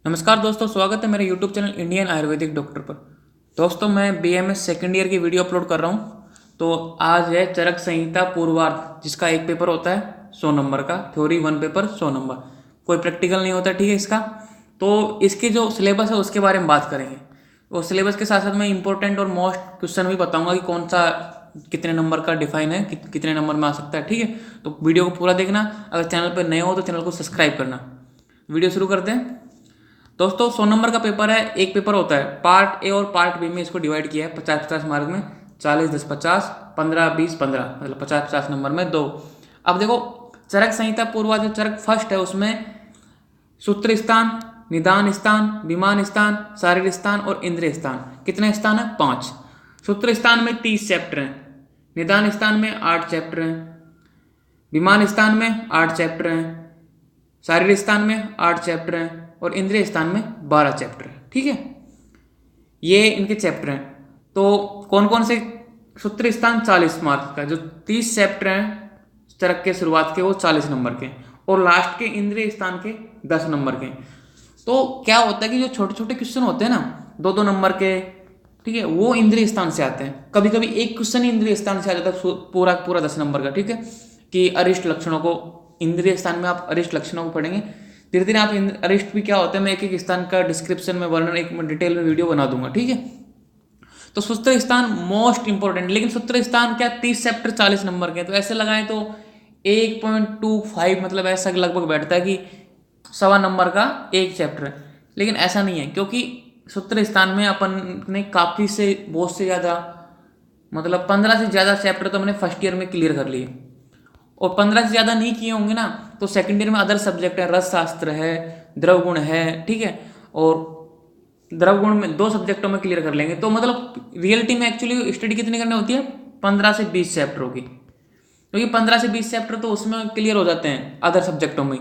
नमस्कार दोस्तों, स्वागत है मेरे YouTube channel Indian Ayurvedic doctor पर। दोस्तों मैं BMS सेकेंड ईयर की वीडियो अपलोड कर रहा हूँ। तो आज है चरक संहिता पूर्वार्ध, जिसका एक पेपर होता है 100 नंबर का, थ्योरी 1 पेपर 100 नंबर, कोई प्रैक्टिकल नहीं होता, ठीक है इसका। तो इसके जो सिलेबस है उसके बारे में बात करेंगे। और सिलेबस के साथ साथ मैं इंपॉर्टेंट और मोस्ट क्वेश्चन भी बताऊँगा कि कौन सा कितने नंबर का डिफाइन है, कितने नंबर में आ सकता है, ठीक है। तो वीडियो को पूरा देखना। अगर चैनल पर नए हो तो चैनल को सब्सक्राइब करना। वीडियो शुरू करते हैं। दोस्तों 100 नंबर का पेपर है, एक पेपर होता है। पार्ट ए और पार्ट बी में इसको डिवाइड किया है 50-50 मार्क में, 40, 10, 50, 15, 20, 15, मतलब 50-50 नंबर में दो। अब देखो चरक संहिता पूर्वार्ध जो चरक फर्स्ट है उसमें सूत्र स्थान, निदान स्थान, विमान स्थान, शारीर स्थान और इंद्रिय स्थान, कितने स्थान है? 5। सूत्र स्थान में 30 चैप्टर हैं, निदान स्थान में 8 चैप्टर हैं, विमान स्थान में 8 चैप्टर हैं, शारीर स्थान में 8 चैप्टर हैं और इंद्रिय स्थान में 12 चैप्टर है, ठीक है। ये इनके चैप्टर हैं। तो कौन कौन से? सूत्र स्थान 40 मार्क का, जो 30 चैप्टर हैं चरक के शुरुआत के वो 40 नंबर के, और लास्ट के इंद्रिय स्थान के 10 नंबर के। तो क्या होता है कि जो छोटे छोटे क्वेश्चन होते हैं ना 2-2 नंबर के, ठीक है, वो इंद्रिय स्थान से आते हैं। कभी कभी एक क्वेश्चन ही इंद्रिय स्थान से आ जाता है पूरा पूरा 10 नंबर का, ठीक है। कि अरिष्ट लक्षणों को इंद्रिय स्थान में आप अरिष्ट लक्षणों को पढ़ेंगे। धीरे धीरे आप अरिष्ट भी क्या होते हैं मैं एक एक स्थान का डिस्क्रिप्शन में वर्णन एक डिटेल में वीडियो बना दूंगा, ठीक है। तो सूत्र स्थान मोस्ट इंपॉर्टेंट, लेकिन सूत्र स्थान क्या 30 चैप्टर 40 नंबर के, तो ऐसे लगाएं तो 1.25 मतलब ऐसा लगभग बैठता है कि 1.25 नंबर का एक चैप्टर है। लेकिन ऐसा नहीं है, क्योंकि सूत्र स्थान में अपन ने काफ़ी से बहुत से ज़्यादा, मतलब 15 से ज़्यादा चैप्टर तो मैंने फर्स्ट ईयर में क्लियर कर लिए, और 15 से ज़्यादा नहीं किए होंगे ना तो सेकेंड ईयर में अदर सब्जेक्ट है, रस शास्त्र है, द्रव गुण है, ठीक है। और द्रव गुण में 2 सब्जेक्टों में क्लियर कर लेंगे। तो मतलब रियलिटी में एक्चुअली स्टडी कितनी करनी होती है? 15 से 20 चैप्टरों की, क्योंकि 15 से 20 चैप्टर तो उसमें क्लियर हो जाते हैं अदर सब्जेक्टों में।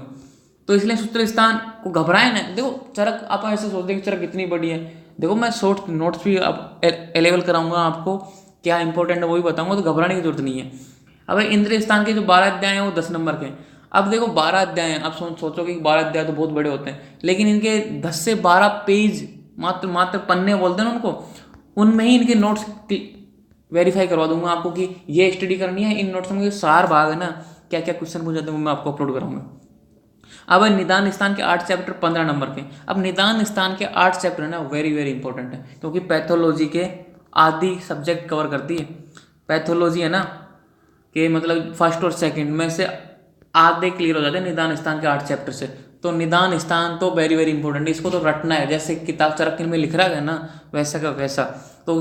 तो इसलिए सूत्र स्थान को घबराए ना। देखो चरक आप ऐसे सोचते हैं कि चरक इतनी बड़ी है, देखो मैं शॉर्ट नोट्स भी अब अवेलेबल कराऊंगा आपको, क्या इंपॉर्टेंट है वो भी बताऊंगा, तो घबराने की जरूरत नहीं है। अब इंद्रिय स्थान के जो 12 अध्याय हैं वो 10 नंबर के हैं। अब देखो 12 अध्याय हैं, आप सोचोगे कि 12 अध्याय तो बहुत बड़े होते हैं, लेकिन इनके 10 से 12 पेज, मात्र पन्ने बोलते हैं ना उनको, उनमें ही इनके नोट्स वेरीफाई करवा दूंगा आपको कि ये स्टडी करनी है। इन नोट्स में सार भाग है ना, क्या क्या क्वेश्चन पूछ जाते हैं वो मैं आपको अपलोड कराऊंगा। अब निदान स्थान के 8 चैप्टर 15 नंबर के। अब निदान स्थान के 8 चैप्टर है ना, वेरी वेरी इंपॉर्टेंट है, क्योंकि पैथोलॉजी के आदि सब्जेक्ट कवर करती है। पैथोलॉजी है ना कि मतलब फर्स्ट और सेकंड में से आधे क्लियर हो जाते हैं निदान स्थान के 8 चैप्टर से। तो निदान स्थान तो वेरी वेरी इंपॉर्टेंट है, इसको तो रटना है, जैसे किताब चरक में लिख रहा है ना वैसा का वैसा। तो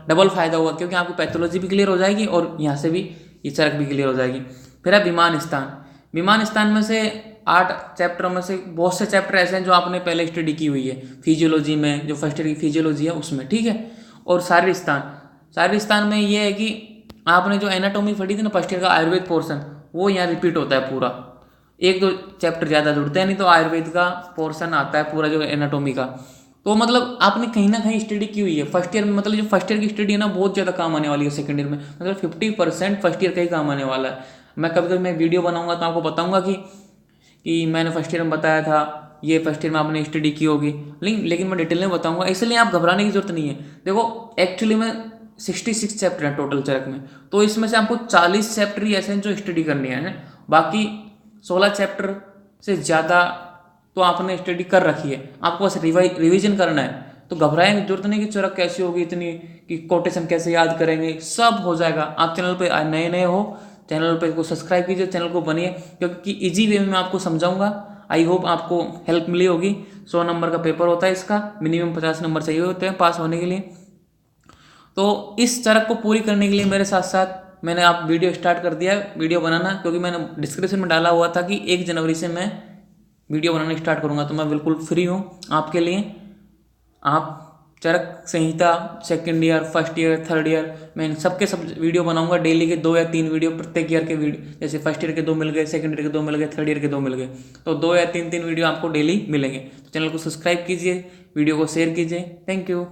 डबल फायदा होगा, क्योंकि आपकी पैथोलॉजी भी क्लियर हो जाएगी और यहाँ से भी ये चरक भी क्लियर हो जाएगी। फिर है विमान स्थान। विमान स्थान में से 8 चैप्टरों में से बहुत से चैप्टर ऐसे हैं जो आपने पहले स्टडी की हुई है फिजियोलॉजी में, जो फर्स्ट ईयर की फिजियोलॉजी है उसमें, ठीक है। और शारीर स्थान, शारीर स्थान में ये है कि आपने जो एनाटॉमी पढ़ी थी ना फर्स्ट ईयर का आयुर्वेद पोर्शन, वो यहाँ रिपीट होता है पूरा। 1-2 चैप्टर ज़्यादा जुड़ते हैं, नहीं तो आयुर्वेद का पोर्शन आता है पूरा जो एनाटॉमी का। तो मतलब आपने कहीं ना कहीं स्टडी की हुई है फर्स्ट ईयर में, मतलब जो फर्स्ट ईयर की स्टडी है ना बहुत ज़्यादा काम आने वाली है सेकंड ईयर में, मतलब 50% फर्स्ट ईयर का ही काम आने वाला है। मैं कभी कभी मैं वीडियो बनाऊंगा तो आपको बताऊंगा कि मैंने फर्स्ट ईयर में बताया था, ये फर्स्ट ईयर में आपने स्टडी की होगी, लेकिन मैं डिटेल में बताऊंगा, इसलिए आप घबराने की जरूरत नहीं है। देखो एक्चुअली में 66 चैप्टर हैं टोटल चरक में, तो इसमें से आपको 40 चैप्टर ही ऐसे हैं जो स्टडी करनी है, बाकी 16 चैप्टर से ज़्यादा तो आपने स्टडी कर रखी है, आपको बस रिवीजन करना है। तो घबराने की जरूरत नहीं कि चरक कैसी होगी इतनी, कि कोटेशन कैसे याद करेंगे, सब हो जाएगा। आप चैनल पे नए नए हो, चैनल पे को सब्सक्राइब कीजिए, चैनल को बनिए, क्योंकि इजी वे में मैं आपको समझाऊंगा। आई होप आपको हेल्प मिली होगी। 100 नंबर का पेपर होता है, इसका मिनिमम 50 नंबर चाहिए होते हैं पास होने के लिए। तो इस चरक को पूरी करने के लिए मेरे साथ साथ मैंने आप वीडियो स्टार्ट कर दिया है वीडियो बनाना, क्योंकि मैंने डिस्क्रिप्शन में डाला हुआ था कि 1 जनवरी से मैं वीडियो बनाना स्टार्ट करूँगा। तो मैं बिल्कुल फ्री हूँ आपके लिए। आप Charak Samhita second year, first year, third year, मैं इन सबके सब वीडियो बनाऊंगा डेली के 2 या 3 वीडियो प्रत्येक ईयर के वीडियो, जैसे फर्स्ट ईयर के 2 मिल गए, सेकंड ईयर के 2 मिल गए, थर्ड ईयर के 2 मिल गए, तो 2 या 3 वीडियो आपको डेली मिलेंगे। तो चैनल को सब्सक्राइब कीजिए, वीडियो को शेयर कीजिए। Thank you.